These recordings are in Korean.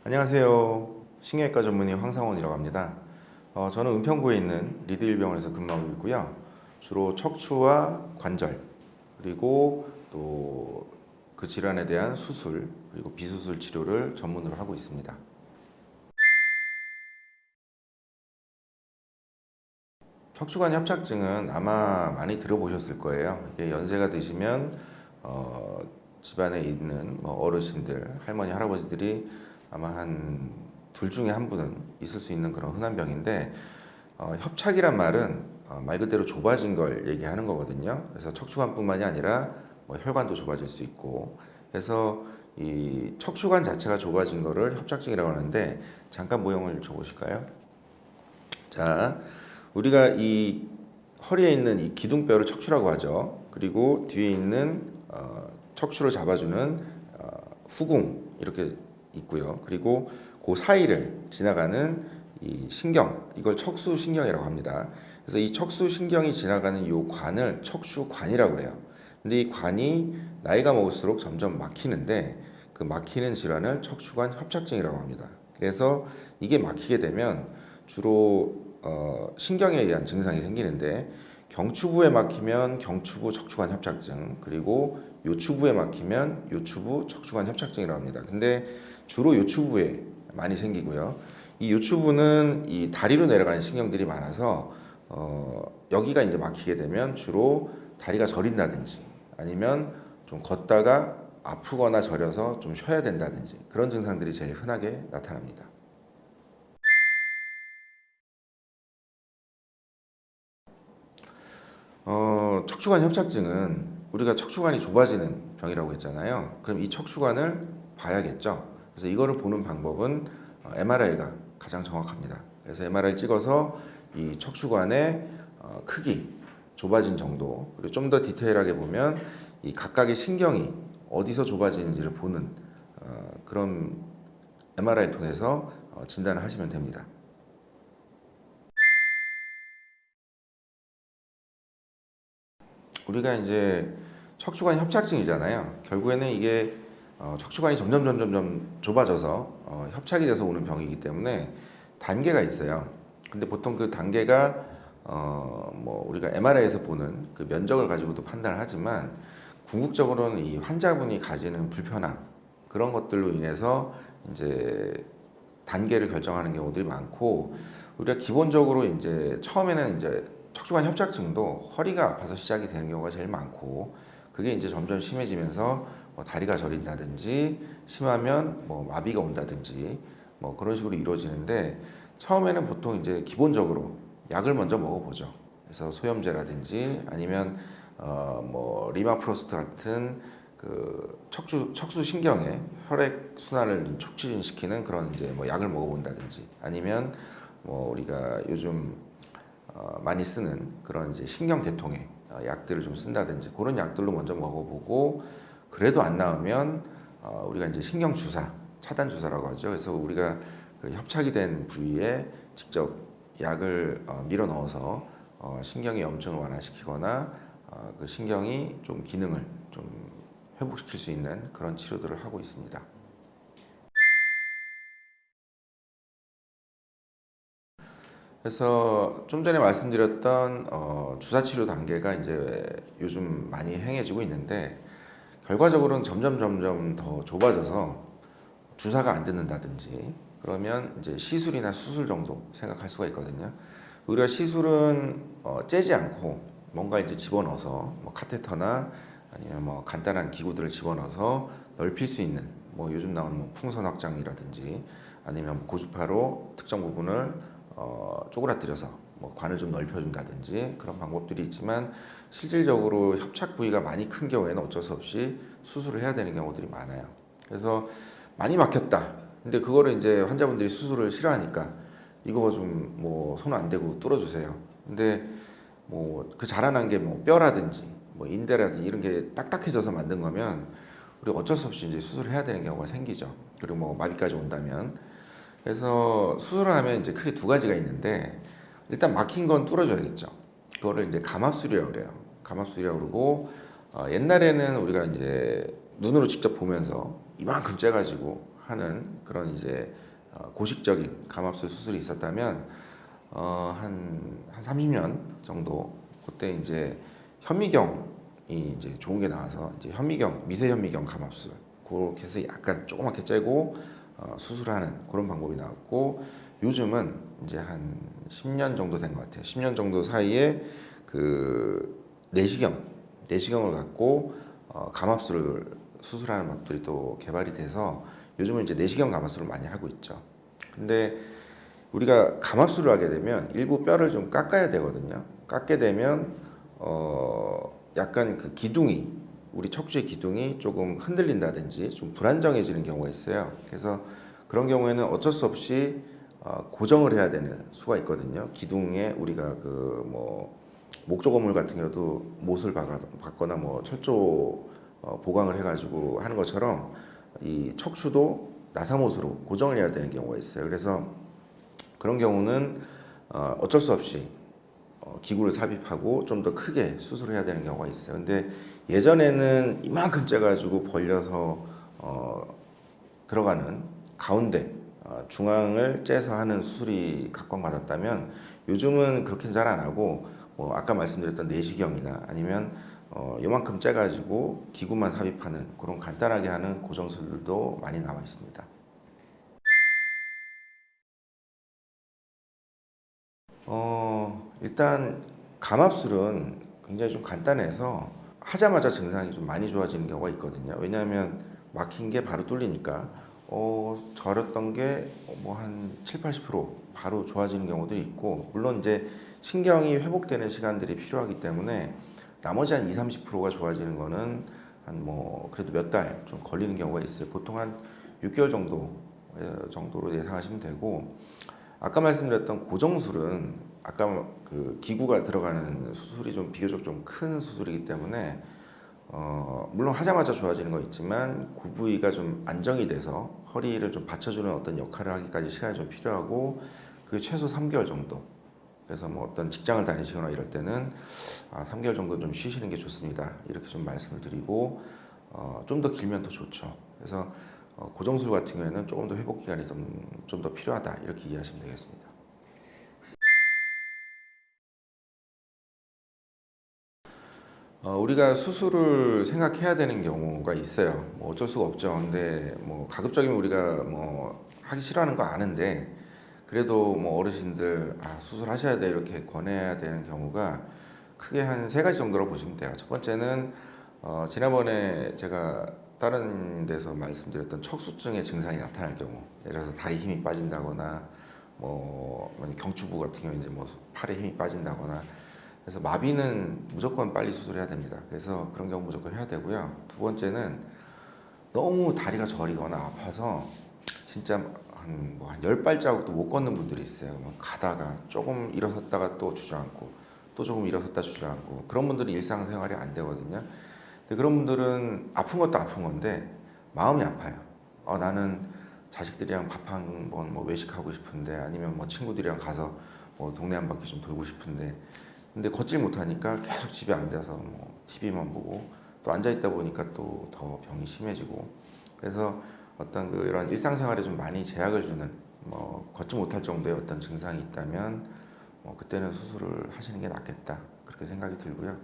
안녕하세요. 신경외과 전문의 황상원이라고 합니다. 저는 은평구에 있는 리드일병원에서 근무하고 있고요. 주로 척추와 관절 그리고 또 그 질환에 대한 수술 그리고 비수술 치료를 전문으로 하고 있습니다. 척추관 협착증은 아마 많이 들어보셨을 거예요. 이게 연세가 드시면 집안에 있는 어르신들, 할머니, 할아버지들이 아마 한 둘 중에 한 분은 있을 수 있는 그런 흔한 병인데 협착이란 말은 말 그대로 좁아진 걸 얘기하는 거거든요. 그래서 척추관뿐만이 아니라 혈관도 좁아질 수 있고 그래서 이 척추관 자체가 좁아진 거를 협착증이라고 하는데 잠깐 모형을 줘보실까요? 자, 우리가 이 허리에 있는 이 기둥뼈를 척추라고 하죠. 그리고 뒤에 있는 척추를 잡아주는 후궁 이렇게 있고요. 그리고 그 사이를 지나가는 이 신경, 이걸 척수신경이라고 합니다. 그래서 이 척수신경이 지나가는 이 관을 척추관이라고 그래요. 근데 이 관이 나이가 먹을수록 점점 막히는데 그 막히는 질환을 척추관 협착증이라고 합니다. 그래서 이게 막히게 되면 주로 신경에 의한 증상이 생기는데 경추부에 막히면 경추부 척추관 협착증 그리고 요추부에 막히면 요추부 척추관 협착증이라고 합니다. 근데 주로 요추부에 많이 생기고요. 이 요추부는 이 다리로 내려가는 신경들이 많아서 여기가 이제 막히게 되면 주로 다리가 저린다든지 아니면 좀 걷다가 아프거나 저려서 좀 쉬어야 된다든지 그런 증상들이 제일 흔하게 나타납니다. 척추관 협착증은 우리가 척추관이 좁아지는 병이라고 했잖아요. 그럼 이 척추관을 봐야겠죠. 그래서 이거를 보는 방법은 MRI가 가장 정확합니다. 그래서 MRI 찍어서 이 척추관의 크기, 좁아진 정도, 그리고 좀 더 디테일하게 보면 이 각각의 신경이 어디서 좁아지는지를 보는 그런 MRI를 통해서 진단을 하시면 됩니다. 우리가 이제 척추관 협착증이잖아요. 결국에는 이게 척추관이 점점 좁아져서 협착이 돼서 오는 병이기 때문에 단계가 있어요. 근데 보통 그 단계가 우리가 MRI에서 보는 그 면적을 가지고도 판단을 하지만 궁극적으로는 이 환자분이 가지는 불편함 그런 것들로 인해서 이제 단계를 결정하는 경우들이 많고 우리가 기본적으로 이제 처음에는 이제 척추관 협착증도 허리가 아파서 시작이 되는 경우가 제일 많고 그게 이제 점점 심해지면서 다리가 저린다든지 심하면 마비가 온다든지 그런 식으로 이루어지는데 처음에는 보통 이제 기본적으로 약을 먼저 먹어보죠. 그래서 소염제라든지 아니면 리마프로스트 같은 그 척수 신경의 혈액 순환을 촉진시키는 그런 이제 약을 먹어본다든지 아니면 우리가 요즘 많이 쓰는 그런 이제 신경 계통의 약들을 좀 쓴다든지 그런 약들로 먼저 먹어보고 그래도 안 나으면 우리가 이제 신경 주사, 차단 주사라고 하죠. 그래서 우리가 그 협착이 된 부위에 직접 약을 밀어 넣어서 신경의 염증을 완화시키거나 그 신경이 좀 기능을 좀 회복시킬 수 있는 그런 치료들을 하고 있습니다. 그래서 좀 전에 말씀드렸던 주사 치료 단계가 이제 요즘 많이 행해지고 있는데 결과적으로는 점점 더 좁아져서 주사가 안 듣는다든지 그러면 이제 시술이나 수술 정도 생각할 수가 있거든요. 우리가 시술은 째지 않고 뭔가 이제 집어넣어서 카테터나 아니면 간단한 기구들을 집어넣어서 넓힐 수 있는 요즘 나오는 풍선 확장이라든지 아니면 고주파로 특정 부분을 쪼그라뜨려서 관을 좀 넓혀준다든지 그런 방법들이 있지만 실질적으로 협착 부위가 많이 큰 경우에는 어쩔 수 없이 수술을 해야 되는 경우들이 많아요. 그래서 많이 막혔다. 근데 그거를 이제 환자분들이 수술을 싫어하니까 이거 좀 손 안 대고 뚫어주세요. 근데 그 자라난 게 뼈라든지 인대라든지 이런 게 딱딱해져서 만든 거면 우리가 어쩔 수 없이 이제 수술을 해야 되는 경우가 생기죠. 그리고 마비까지 온다면. 그래서 수술을 하면 이제 크게 두 가지가 있는데 일단 막힌 건 뚫어줘야겠죠. 그거를 이제 감압술이라고 그래요. 감압술이라고 그러고 옛날에는 우리가 이제 눈으로 직접 보면서 이만큼 째가지고 하는 그런 이제 고식적인 감압술 수술이 있었다면 한 30년 정도 그때 이제 현미경이 이제 좋은 게 나와서 이제 현미경 미세 현미경 감압술 그렇게 해서 약간 조그맣게 째고 수술하는 그런 방법이 나왔고 요즘은 이제 한 10년 정도 된 것 같아요. 10년 정도 사이에 그 내시경을 갖고 감압술을 수술하는 방법들이 또 개발이 돼서 요즘은 이제 내시경 감압술을 많이 하고 있죠. 근데 우리가 감압술을 하게 되면 일부 뼈를 좀 깎아야 되거든요. 깎게 되면 약간 그 기둥이 우리 척추의 기둥이 조금 흔들린다든지 좀 불안정해지는 경우가 있어요. 그래서 그런 경우에는 어쩔 수 없이 고정을 해야 되는 수가 있거든요. 기둥에 우리가 그 뭐 목조 건물 같은 경우도 못을 박거나 뭐 철조 보강을 해가지고 하는 것처럼 이 척추도 나사못으로 고정을 해야 되는 경우가 있어요. 그래서 그런 경우는 어쩔 수 없이 기구를 삽입하고 좀 더 크게 수술을 해야 되는 경우가 있어요. 근데 예전에는 이만큼 째가지고 벌려서 들어가는 가운데 중앙을 째서 하는 수술이 각광받았다면 요즘은 그렇게 잘 안 하고 뭐 아까 말씀드렸던 내시경이나 아니면 요만큼 째가지고 기구만 삽입하는 그런 간단하게 하는 고정술도 많이 나와 있습니다. 일단 감압술은 굉장히 좀 간단해서 하자마자 증상이 좀 많이 좋아지는 경우가 있거든요. 왜냐하면 막힌 게 바로 뚫리니까 저렸던 게 뭐 한 7, 80% 바로 좋아지는 경우도 있고 물론 이제 신경이 회복되는 시간들이 필요하기 때문에 나머지 한 2, 30%가 좋아지는 거는 한 뭐 그래도 몇 달 좀 걸리는 경우가 있어요. 보통 한 6개월 정도로 예상하시면 되고 아까 말씀드렸던 고정술은 아까 그 기구가 들어가는 수술이 좀 비교적 좀 큰 수술이기 때문에 물론 하자마자 좋아지는 거 있지만 그 부위가 좀 안정이 돼서 허리를 좀 받쳐주는 어떤 역할을 하기까지 시간이 좀 필요하고 그게 최소 3개월 정도. 그래서 뭐 어떤 직장을 다니시거나 이럴 때는 3개월 정도 좀 쉬시는 게 좋습니다. 이렇게 좀 말씀을 드리고 좀 더 길면 더 좋죠. 그래서 고정술 같은 경우에는 조금 더 회복 기간이 좀 더 필요하다 이렇게 이해하시면 되겠습니다. 우리가 수술을 생각해야 되는 경우가 있어요. 뭐 어쩔 수가 없죠. 근데 뭐 가급적이면 우리가 뭐 하기 싫어하는 거 아는데 그래도 뭐 어르신들 수술하셔야 돼 이렇게 권해야 되는 경우가 크게 한 세 가지 정도로 보시면 돼요. 첫 번째는 지난번에 제가 다른 데서 말씀드렸던 척수증의 증상이 나타날 경우, 예를 들어서 다리 힘이 빠진다거나 뭐 경추부 같은 경우 이제 뭐 팔에 힘이 빠진다거나 그래서 마비는 무조건 빨리 수술해야 됩니다. 그래서 그런 경우 무조건 해야 되고요. 두 번째는 너무 다리가 저리거나 아파서 진짜 한 10발자국도 못 걷는 분들이 있어요. 뭐 가다가 조금 일어섰다가 또 주저앉고 또 조금 일어섰다 주저앉고 그런 분들은 일상생활이 안 되거든요. 근데 그런 분들은 아픈 것도 아픈 건데 마음이 아파요. 나는 자식들이랑 밥 한 번 뭐 외식하고 싶은데 아니면 뭐 친구들이랑 가서 뭐 동네 한 바퀴 좀 돌고 싶은데 근데 걷질 못하니까 계속 집에 앉아서 뭐 TV만 보고 또 앉아 있다 보니까 또 더 병이 심해지고 그래서 어떤 이런 일상생활에 좀 많이 제약을 주는 뭐 걷지 못할 정도의 어떤 증상이 있다면 그때는 수술을 하시는 게 낫겠다 그렇게 생각이 들고요.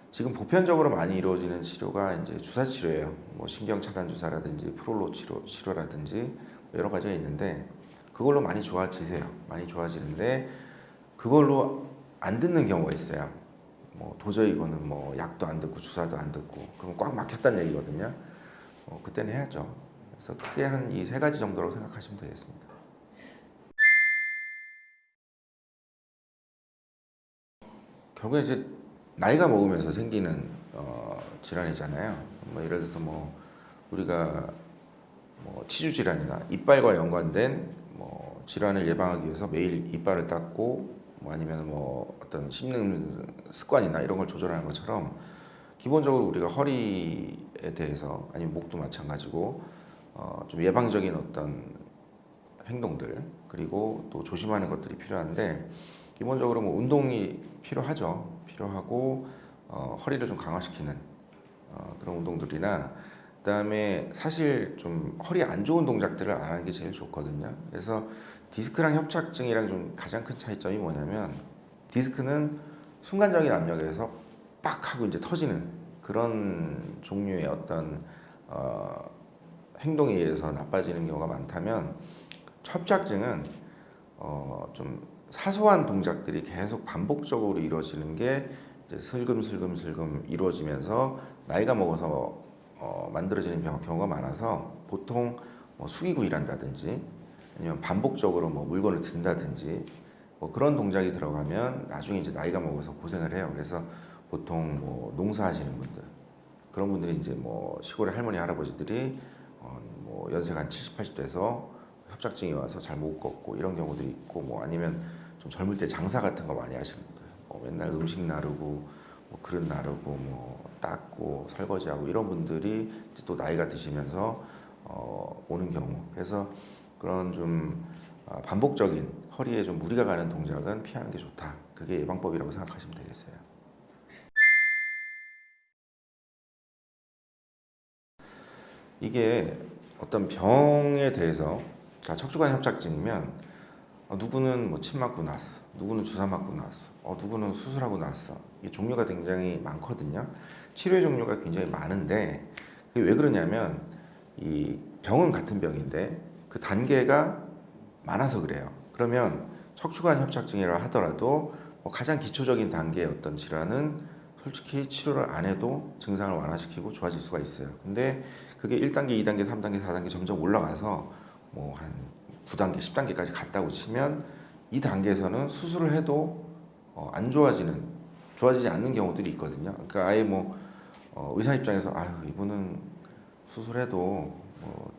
지금 보편적으로 많이 이루어지는 치료가 이제 주사 치료예요. 뭐 신경 차단 주사라든지 프롤로 치료라든지 여러 가지가 있는데 그걸로 많이 좋아지세요. 많이 좋아지는데 그걸로 안 듣는 경우가 있어요. 뭐 도저히 이거는 뭐 약도 안 듣고 주사도 안 듣고 그럼 꽉 막혔다는 얘기거든요. 그때는 해야죠. 그래서 크게 한 이 세 가지 정도로 생각하시면 되겠습니다. 결국에 이제 나이가 먹으면서 생기는 질환이잖아요. 뭐 예를 들어서 뭐 우리가 뭐 치주 질환이나 이빨과 연관된 뭐 질환을 예방하기 위해서 매일 이빨을 닦고 뭐 아니면 뭐 어떤 씹는 습관이나 이런 걸 조절하는 것처럼 기본적으로 우리가 허리에 대해서 아니면 목도 마찬가지고 좀 예방적인 어떤 행동들 그리고 또 조심하는 것들이 필요한데 기본적으로 뭐 운동이 필요하죠. 필요하고 허리를 좀 강화시키는 그런 운동들이나 그다음에 사실 좀 허리 안 좋은 동작들을 안 하는 게 제일 좋거든요. 그래서 디스크랑 협착증이랑 좀 가장 큰 차이점이 뭐냐면 디스크는 순간적인 압력에서 빡 하고 이제 터지는 그런 종류의 어떤 행동에 의해서 나빠지는 경우가 많다면 협착증은 좀 사소한 동작들이 계속 반복적으로 이루어지는 게 이제 슬금슬금 이루어지면서 나이가 먹어서 만들어지는 경우가 많아서 보통 뭐 숙이고 일한다든지 아니면 반복적으로 뭐 물건을 든다든지 뭐 그런 동작이 들어가면 나중에 이제 나이가 먹어서 고생을 해요. 그래서 보통 뭐 농사하시는 분들 그런 분들이 이제 뭐 시골의 할머니 할아버지들이 뭐 연세가 한 70, 80 돼서 협착증이 와서 잘 못 걷고 이런 경우도 있고 뭐 아니면 좀 젊을 때 장사 같은 거 많이 하시는 분들 뭐 맨날 음식 나르고 뭐 그릇 나르고 뭐 닦고 설거지하고 이런 분들이 이제 또 나이가 드시면서 오는 경우 그래서 그런 좀 반복적인 허리에 좀 무리가 가는 동작은 피하는 게 좋다. 그게 예방법이라고 생각하시면 되겠어요. 이게 어떤 병에 대해서 자, 척추관 협착증이면 누구는 뭐 침 맞고 나왔어, 누구는 주사 맞고 나왔어, 누구는 수술하고 나왔어. 이 종류가 굉장히 많거든요. 치료의 종류가 굉장히 많은데 그게 왜 그러냐면 이 병은 같은 병인데 그 단계가 많아서 그래요. 그러면 척추관 협착증이라 하더라도 뭐 가장 기초적인 단계의 어떤 질환은 솔직히 치료를 안 해도 증상을 완화시키고 좋아질 수가 있어요. 근데 그게 1단계, 2단계, 3단계, 4단계 점점 올라가서 뭐 한 9단계, 10단계까지 갔다고 치면 이 단계에서는 수술을 해도 안 좋아지지 않는 경우들이 있거든요. 그러니까 아예 뭐 의사 입장에서 아유 이분은 수술해도 뭐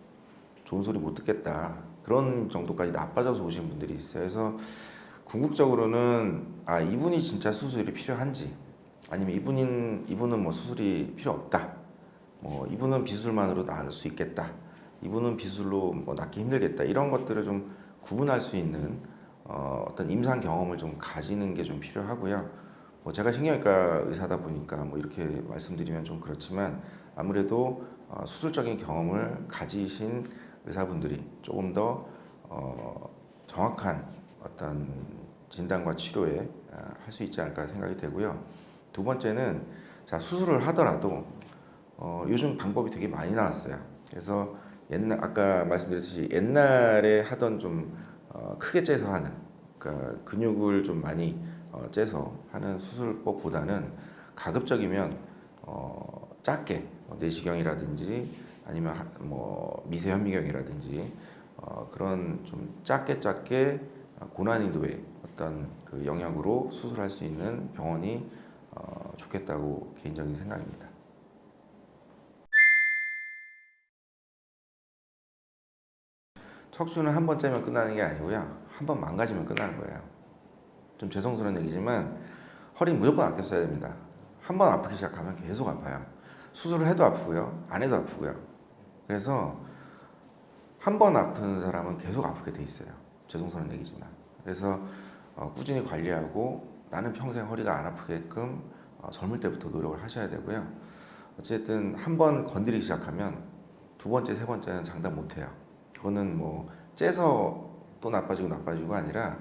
좋은 소리 못 듣겠다 그런 정도까지 나빠져서 오시는 분들이 있어요. 그래서 궁극적으로는 이분이 진짜 수술이 필요한지 아니면 이분은 뭐 수술이 필요 없다. 뭐 이분은 비수술만으로 나을 수 있겠다. 이분은 비수술로 뭐 낫기 힘들겠다. 이런 것들을 좀 구분할 수 있는 어떤 임상 경험을 좀 가지는 게 좀 필요하고요. 뭐 제가 신경외과 의사다 보니까 뭐 이렇게 말씀드리면 좀 그렇지만 아무래도 수술적인 경험을 가지신 의사분들이 조금 더 정확한 어떤 진단과 치료에 할 수 있지 않을까 생각이 되고요. 두 번째는 자 수술을 하더라도 요즘 방법이 되게 많이 나왔어요. 그래서 아까 말씀드렸듯이 옛날에 하던 좀 크게 째서 하는 그러니까 근육을 좀 많이 째서 하는 수술법보다는 가급적이면 작게 내시경이라든지 아니면 뭐 미세현미경이라든지 그런 좀 작게 고난이도의 어떤 그 영역으로 수술할 수 있는 병원이 좋겠다고 개인적인 생각입니다. 척추는 한 번 째면 끝나는 게 아니고요. 한 번 망가지면 끝나는 거예요. 좀 죄송스러운 얘기지만 허리는 무조건 아껴 써야 됩니다. 한 번 아프기 시작하면 계속 아파요. 수술을 해도 아프고요. 안 해도 아프고요. 그래서 한 번 아픈 사람은 계속 아프게 돼 있어요. 죄송스러운 얘기지만. 그래서 꾸준히 관리하고 나는 평생 허리가 안 아프게끔 젊을 때부터 노력을 하셔야 되고요. 어쨌든 한 번 건드리기 시작하면 두 번째, 세 번째는 장담 못 해요. 그거는 뭐 째서 또 나빠지고 아니라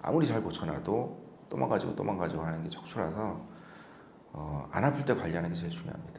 아무리 잘 고쳐놔도 또 망가지고 하는 게 척추라서 안 아플 때 관리하는 게 제일 중요합니다.